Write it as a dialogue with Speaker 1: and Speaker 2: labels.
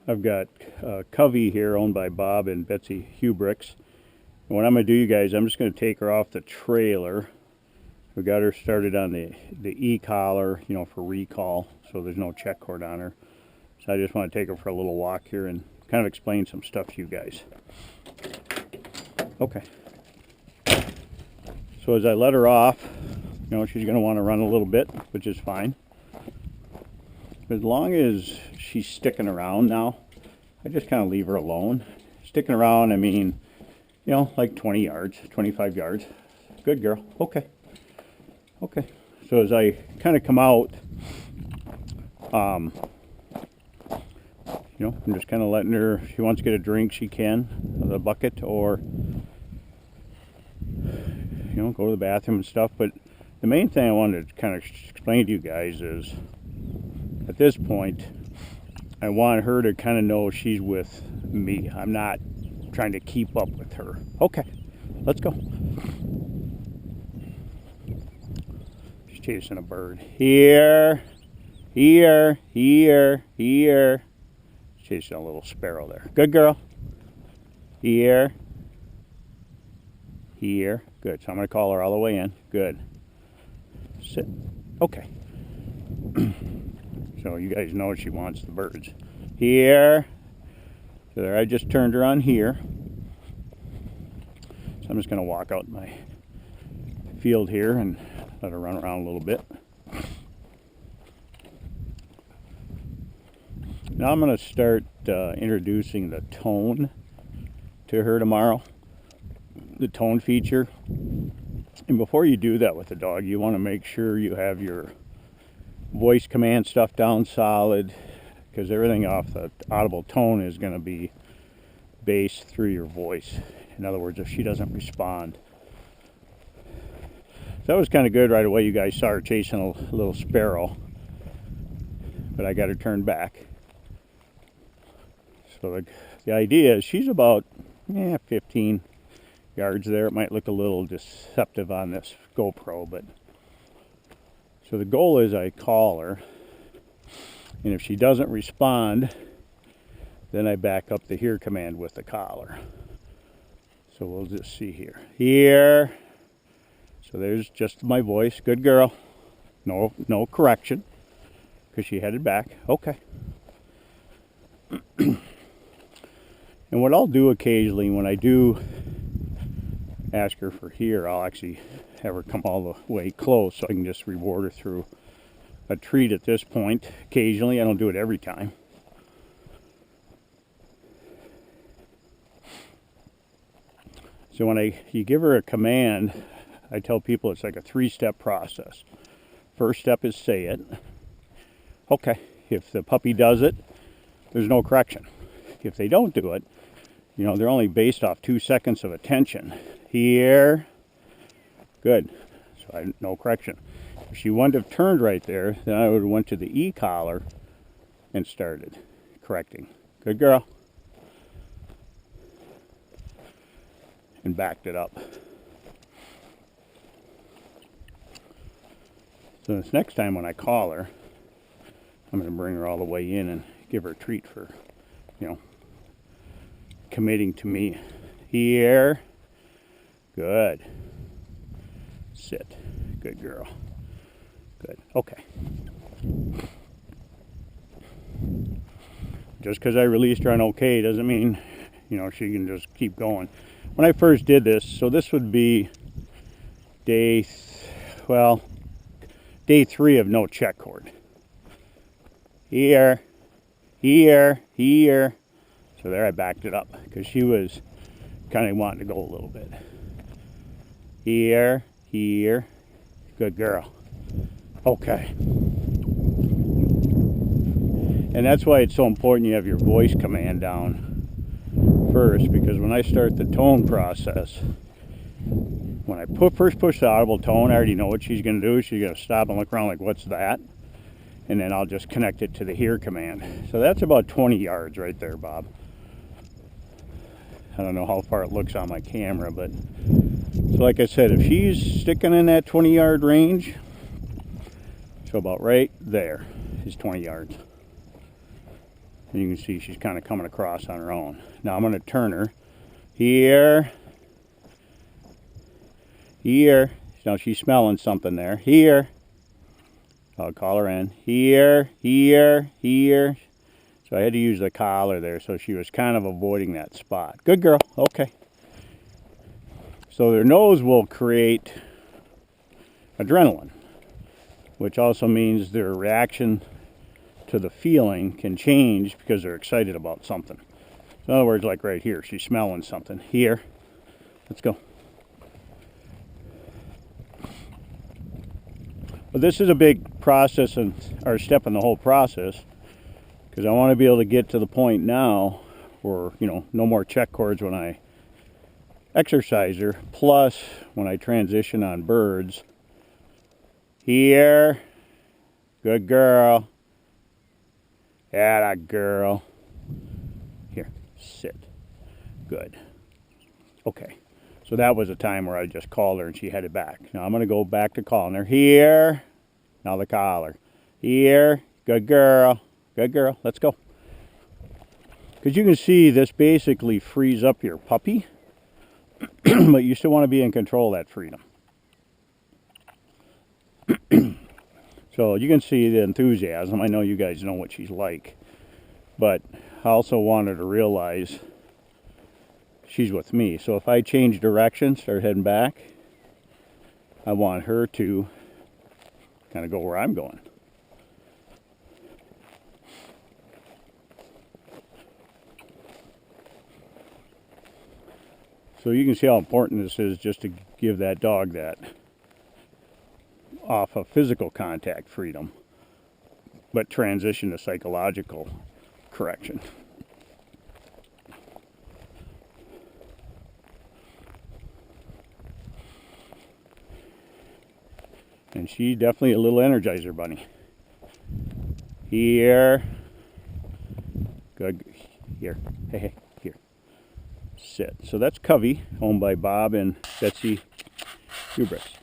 Speaker 1: I've got Covey here, owned by Bob and Betsy Huibregtse. And what I'm going to do, you guys, I'm just going to take her off the trailer. We got her started on the e-collar, for recall, so there's no check cord on her. So I just want to take her for a little walk here and kind of explain some stuff to you guys. Okay. So as I let her off, she's going to want to run a little bit, which is fine. As long as she's sticking around now, I just kind of leave her alone. Sticking around, I mean, like 20 yards, 25 yards. Good girl. Okay. Okay. So as I kind of come out, I'm just kind of letting her, if she wants to get a drink, she can, the bucket, or, go to the bathroom and stuff. But the main thing I wanted to kind of explain to you guys is, at this point, I want her to kind of know she's with me. I'm not trying to keep up with her. Okay, let's go. She's chasing a bird. Here, here, here, here. Chasing a little sparrow there. Good girl. Here, here. Good. So I'm going to call her all the way in. Good. Sit. Okay. So you guys know she wants the birds. Here. So there, I just turned her on here. So I'm just going to walk out my field here and let her run around a little bit. Now I'm going to start introducing the tone to her tomorrow. The tone feature. And before you do that with the dog, you want to make sure you have your voice command stuff down solid, because everything off the audible tone is going to be based through your voice. In other words, if she doesn't respond. So that was kind of good right away. You guys saw her chasing a little sparrow, but I got her turned back. So the idea is she's about 15 yards there. It might look a little deceptive on this GoPro, but so the goal is I call her, and if she doesn't respond, then I back up the here command with the collar. So we'll just see here. Here. So there's just my voice. Good girl. No correction, because she headed back. Okay. And what I'll do occasionally when I do ask her for here, I'll actually have her come all the way close so I can just reward her through a treat at this point. Occasionally, I don't do it every time. So when you give her a command, I tell people it's like a 3-step process. First step is say it. Okay, if the puppy does it, there's no correction. If they don't do it, they're only based off 2 seconds of attention. Here. Good. So no correction. If she wouldn't have turned right there, then I would have went to the e-collar and started correcting. Good girl. And backed it up. So this next time when I call her, I'm going to bring her all the way in and give her a treat for, committing to me. Here. Good. Sit. Good girl. Good. Okay. Just because I released her on okay doesn't mean, she can just keep going. When I first did this, so this would be day 3 of no check cord. Here. Here. Here. So there I backed it up because she was kind of wanting to go a little bit. Here, here. Good girl. Okay. And that's why it's so important you have your voice command down first, because when I start the tone process, when I first push the audible tone, I already know what she's going to do. She's going to stop and look around like, what's that? And then I'll just connect it to the here command. So that's about 20 yards right there, Bob. I don't know how far it looks on my camera, but so like I said, if she's sticking in that 20-yard range, so about right there is 20 yards. And you can see she's kind of coming across on her own. Now I'm going to turn her. Here. Here. Now she's smelling something there. Here. I'll call her in. Here, here, here. So I had to use the collar there, so she was kind of avoiding that spot. Good girl. Okay. So their nose will create adrenaline, which also means their reaction to the feeling can change because they're excited about something. So in other words, like right here, she's smelling something. Here. Let's go. But this is a big process or step in the whole process, because I want to be able to get to the point now where, you know, no more check cords when I exercise her, plus when I transition on birds. Here. Good girl. Atta girl. Here, sit. Good. Okay. So that was a time where I just called her and she headed back. Now I'm going to go back to calling her. Here. Now the collar. Here. Good girl. Good girl. Let's go. Because you can see this basically frees up your puppy. But you still want to be in control of that freedom. So you can see the enthusiasm. I know you guys know what she's like. But I also wanted to realize she's with me. So if I change direction, start heading back, I want her to kind of go where I'm going. So you can see how important this is just to give that dog that off of physical contact freedom, but transition to psychological correction. And she's definitely a little Energizer bunny. Here. Good. Here. Hey, hey, here. Sit. So that's Covey, owned by Bob and Betsy Huibregtse.